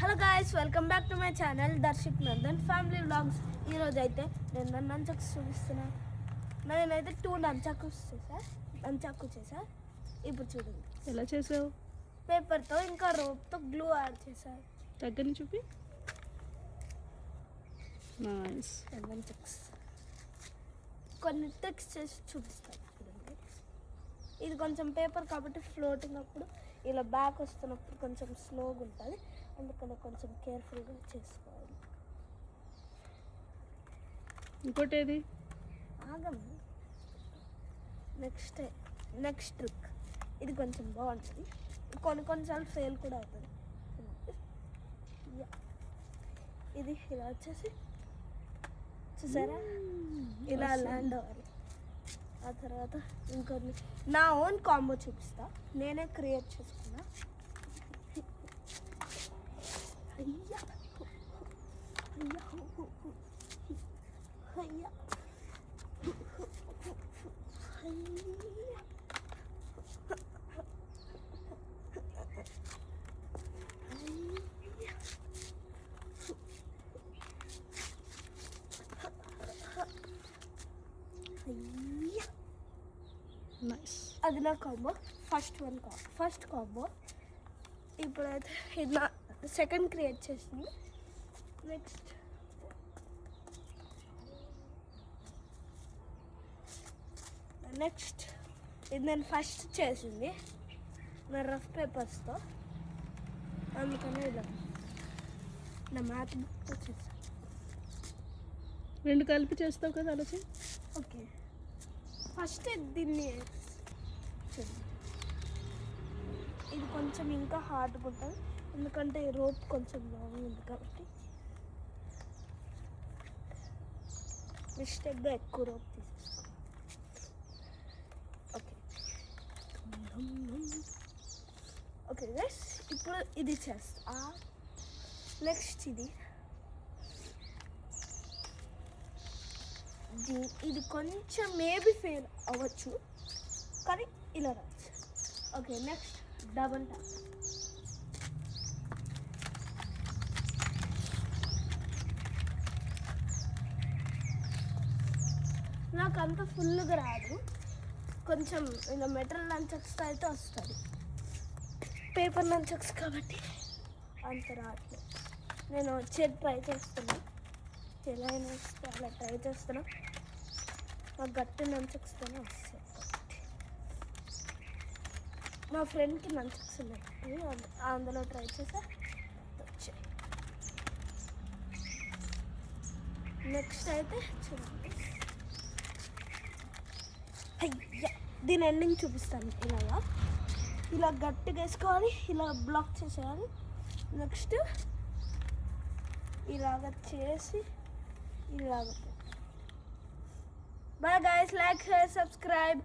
Hello guys, welcome back to my channel దర్శక్ Nandan family vlogs. ఈరోజు అయితే నేను నంచాకు చూపిస్తున్నాను. నేనైతే 2 నంచాకు చేసా. ఇప్పుడు చూడండి ఎలా చేసావు. పేపర్తో ఇంకా రోప్తో గ్లూ యాడ్ చేశాను. దగ్గర చూపి. నైస్. నంచాక్స్ కొన్ని ట్రిక్స్ చేసి చూపిస్తాను చూడండి. ఇది కొంచెం పేపర్ కాబట్టి ఫ్లోటింగ్ అప్పుడు ఇలా బ్యాక్ వస్తున్నప్పుడు కొంచెం స్లోగా ఉంటుంది, అందుకని కొంచెం కేర్ఫుల్గా చేసుకోవాలి. ఇంకోటి ఏది ఆగము. నెక్స్ట్ ట్రిక్ ఇది కొంచెం బాగుంటుంది. కొన్నిసార్లు ఫెయిల్ కూడా అవుతుంది. ఇది ఇలా వచ్చేసి చూసారా, ఇలా ల్యాండ్ అవ్వాలి. ఆ తర్వాత ఇంకొన్ని నా ఓన్ కాంబో చూపిస్తా, నేనే క్రియేట్ చేసుకున్నా. అయ్యా అయ్యా అయ్యా నైస్. అది నా కాంబో. First combo. ఇప్పుడైతే ఇది నా సెకండ్ క్రియేట్ చేసింది. నెక్స్ట్ ఇది నేను ఫస్ట్ చేసింది నా రఫ్ పేపర్స్తో, అందుకని ఇలా నా మ్యాథ్ బుక్తో చేశాను. రెండు కలిపి చేస్తావు కదా, అలా చేయి. ఓకే, ఫస్ట్ దీన్ని చూడండి. ఇది కొంచెం ఇంకా హార్డ్గా ఉంటుంది, ఎందుకంటే ఈ రోప్ కొంచెం లాంగ్ ఉంది కాబట్టి. మిస్టేక్గా ఎక్కువ రోప్ తీసేస్తాను. ఓకే గైస్, ఇప్పుడు ఇది చేస్తా. నెక్స్ట్ ఇది కొంచెం మేబీ ఫెయిల్ అవ్వచ్చు, కానీ ఇలా రావచ్చు. Okay, next double tap. నాకు అంత ఫుల్గా రాదు, కొంచెం ఇలా మెటల్ నంచాక్స్తో అయితే వస్తుంది. పేపర్ నంచాక్స్ కాబట్టి అంత రావట్లేదు. నేను వచ్చేది ట్రై చేస్తున్నాను, ఎలా అయినా వస్తే అలా ట్రై చేస్తున్నా. నాకు గట్టి నంచాక్స్తోనే వస్తాయి కాబట్టి. మా ఫ్రెండ్కి నంచాక్స్ ఉన్నాయి, అందులో ట్రై చేసా వచ్చాయి. నెక్స్ట్ అయితే చూడండి, అయ్యా దీని ఎండింగ్ చూపిస్తాను. ఇలా గట్టిగా వేసుకోవాలి, ఇలా బ్లాక్ చేసేయాలి. నెక్స్ట్ ఇలాగ చేసి ఇలాగ. Bye guys, like, share, subscribe.